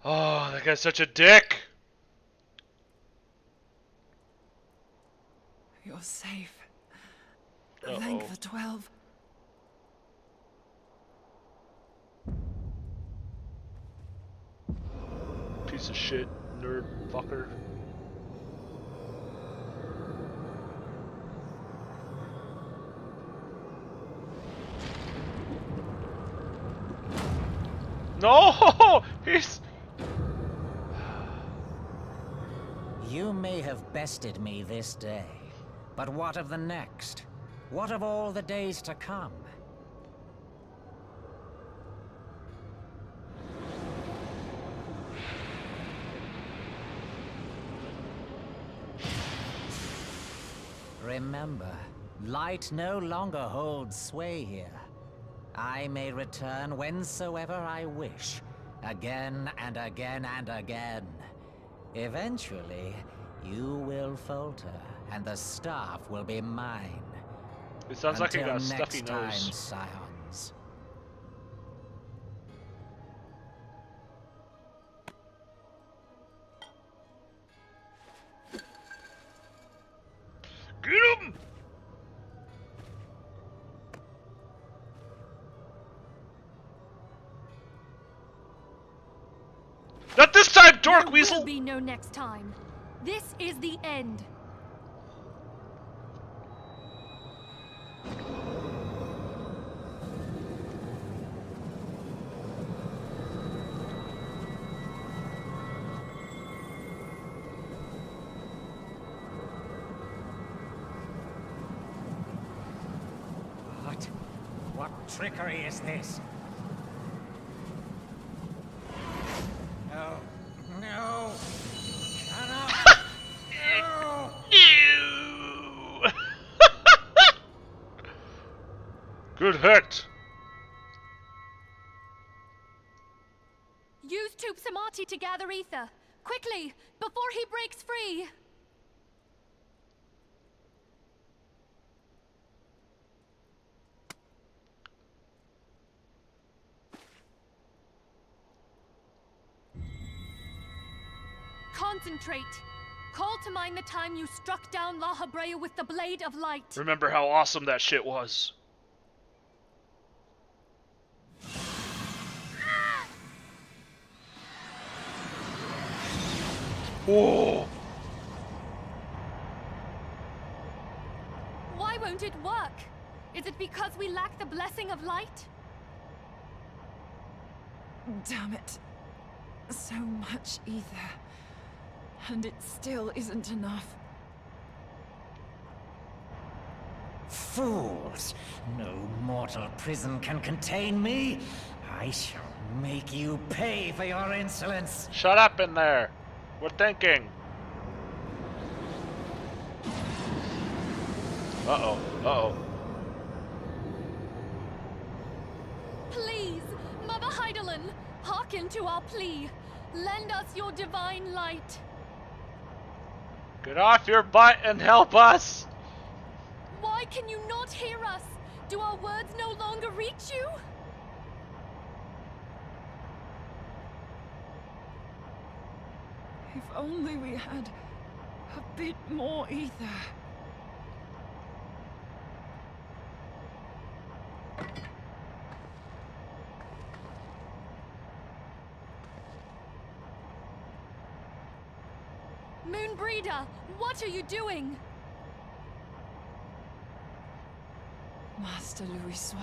Oh, that guy's such a dick. You're safe. Thank the 12. Piece of shit, nerd fucker. No! He's... You may have bested me this day, but what of the next? What of all the days to come? Remember, light no longer holds sway here. I may return whensoever I wish, again and again and again. Eventually, you will falter, and the staff will be mine. It sounds like he got a Until stuffy next time, nose. scions. Get him! Not this time! back, Dark There Weasel! will be no next time. This is the end. What trickery is this? No. No. Cannot. No. Ew. Good hit. Use Tube Samati to gather ether. Quickly, before he breaks free. Concentrate. Call to mind the time you struck down La Habrea with the Blade of Light. Remember how awesome that shit was. Whoa. Why won't it work? Is it because we lack the blessing of light? Damn it. So much ether. And it still isn't enough. Fools! No mortal prison can contain me. I shall make you pay for your insolence. Shut up in there. We're thinking. Uh-oh. Uh-oh. Please, Mother Heidelin, hearken to our plea. Lend us your divine light. Get off your butt and help us! Why can you not hear us? Do our words no longer reach you? If only we had a bit more ether. Moonbreeder, what are you doing? Master Louis,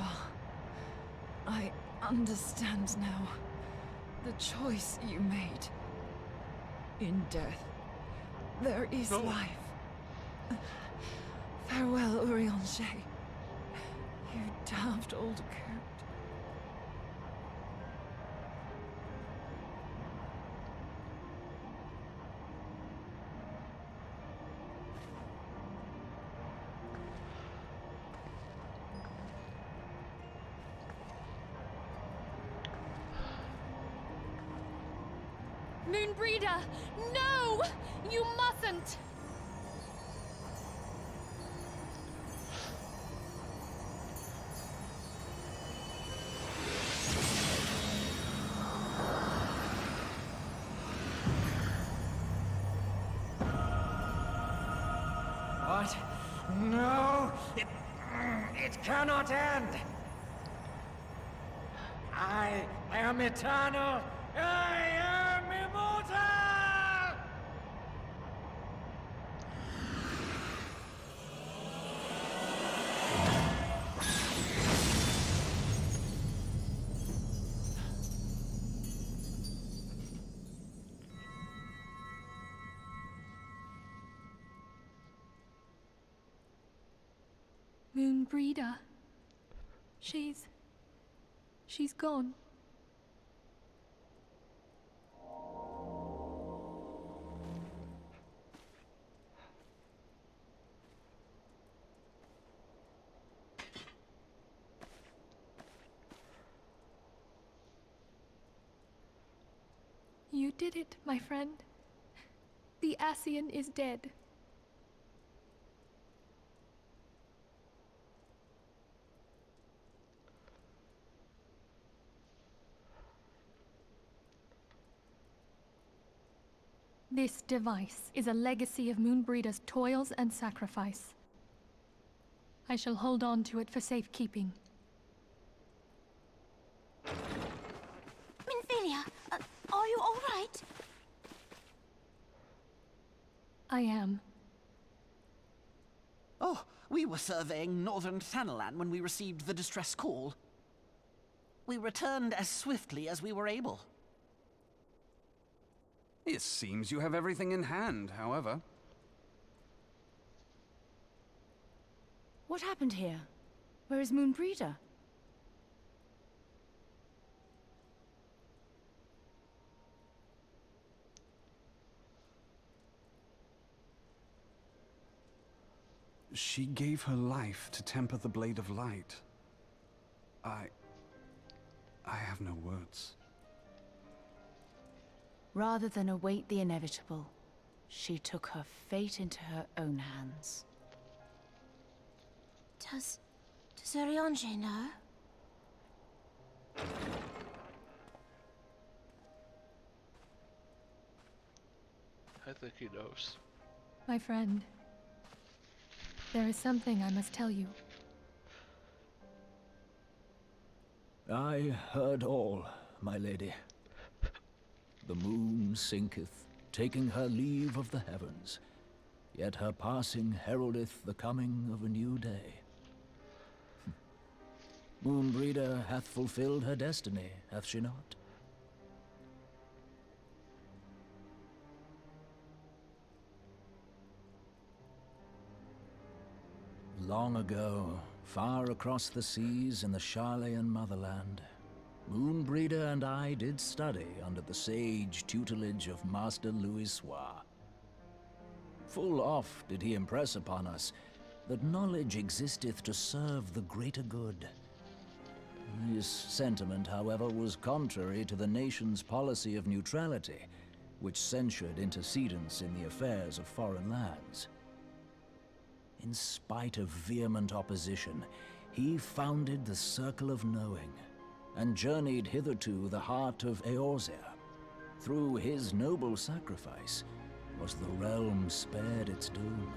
I understand now the choice you made. In death, there is life. Farewell, Urianger. You damned old coot. Moonbreeder, no! You mustn't! What? No! It cannot end! I am eternal! I am immortal! Moonbreeder. She's gone. You did it, my friend. The Ascian is dead. This device is a legacy of Moonbreeder's toils and sacrifice. I shall hold on to it for safekeeping. Minfilia, are you all right? I am. Oh, we were surveying northern Thanalan when we received the distress call. We returned as swiftly as we were able. It seems you have everything in hand, however. What happened here? Where is Moonbreeder? She gave her life to temper the Blade of Light. I have no words. Rather than await the inevitable, she took her fate into her own hands. Does Urianger know? I think he knows. My friend, there is something I must tell you. I heard all, my lady. The moon sinketh, taking her leave of the heavens, yet her passing heraldeth the coming of a new day. Moonbreeder hath fulfilled her destiny, hath she not? Long ago, far across the seas in the Sharlayan motherland, Moonbreeder and I did study under the sage tutelage of Master Louisoix. Full oft did he impress upon us that knowledge existeth to serve the greater good. His sentiment, however, was contrary to the nation's policy of neutrality, which censured intercedence in the affairs of foreign lands. In spite of vehement opposition, he founded the Circle of Knowing, and journeyed hitherto the heart of Eorzea. Through his noble sacrifice was the realm spared its doom.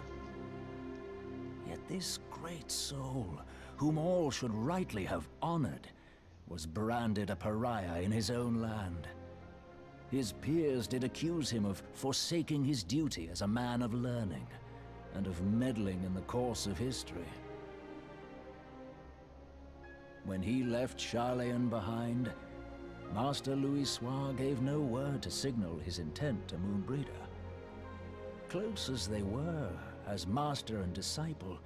Yet this great soul, whom all should rightly have honored, was branded a pariah in his own land. His peers did accuse him of forsaking his duty as a man of learning, and of meddling in the course of history. When he left Sharlayan behind, Master Louisoix gave no word to signal his intent to Moonbreeder. Close as they were, as master and disciple,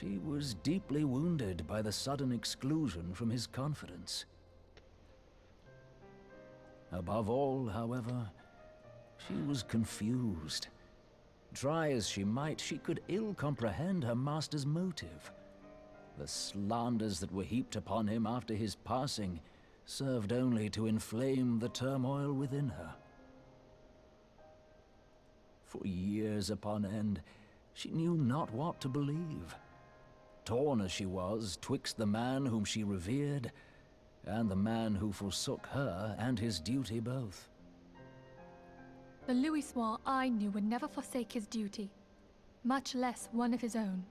she was deeply wounded by the sudden exclusion from his confidence. Above all, however, she was confused. Try as she might, she could ill comprehend her master's motive. The slanders that were heaped upon him after his passing served only to inflame the turmoil within her. For years upon end, she knew not what to believe. Torn as she was twixt the man whom she revered and the man who forsook her and his duty both. The Louisoix I knew would never forsake his duty, much less one of his own.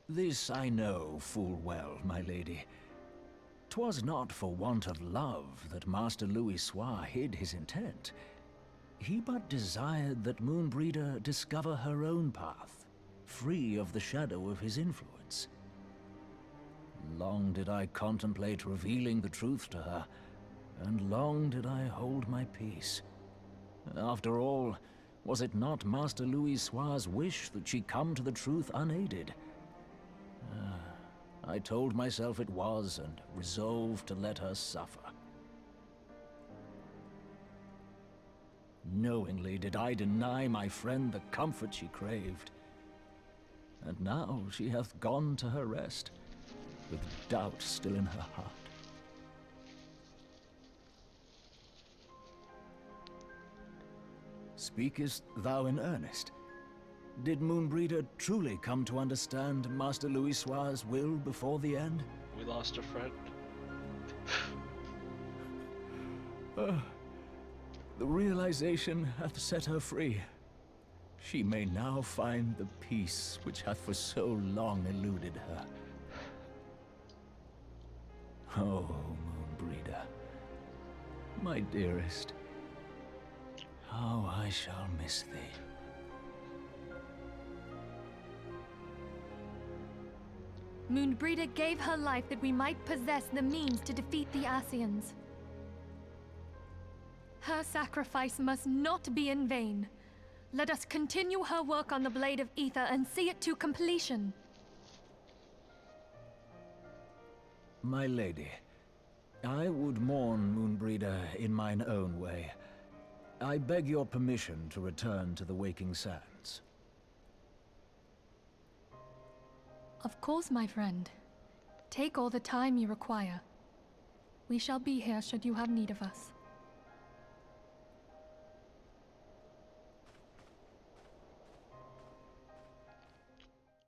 This I know full well, my lady. 'Twas not for want of love that Master Louisoix hid his intent. He but desired that Moonbreeder discover her own path, free of the shadow of his influence. Long did I contemplate revealing the truth to her, and long did I hold my peace. After all, was it not Master Louisoix's wish that she come to the truth unaided? I told myself it was, and resolved to let her suffer. Knowingly did I deny my friend the comfort she craved. And now she hath gone to her rest, with doubt still in her heart. Speakest thou in earnest? Did Moonbreeder truly come to understand Master Louisoix's will before the end? We lost a friend. The realization hath set her free. She may now find the peace which hath for so long eluded her. Oh, Moonbreeder, my dearest, How I shall miss thee. Moonbreeder gave her life that we might possess the means to defeat the Ascians. Her sacrifice must not be in vain. Let us continue her work on the Blade of Ether and see it to completion. My lady, I would mourn Moonbreeder in mine own way. I beg your permission to return to the Waking Sands. Of course, my friend. Take all the time you require. We shall be here should you have need of us.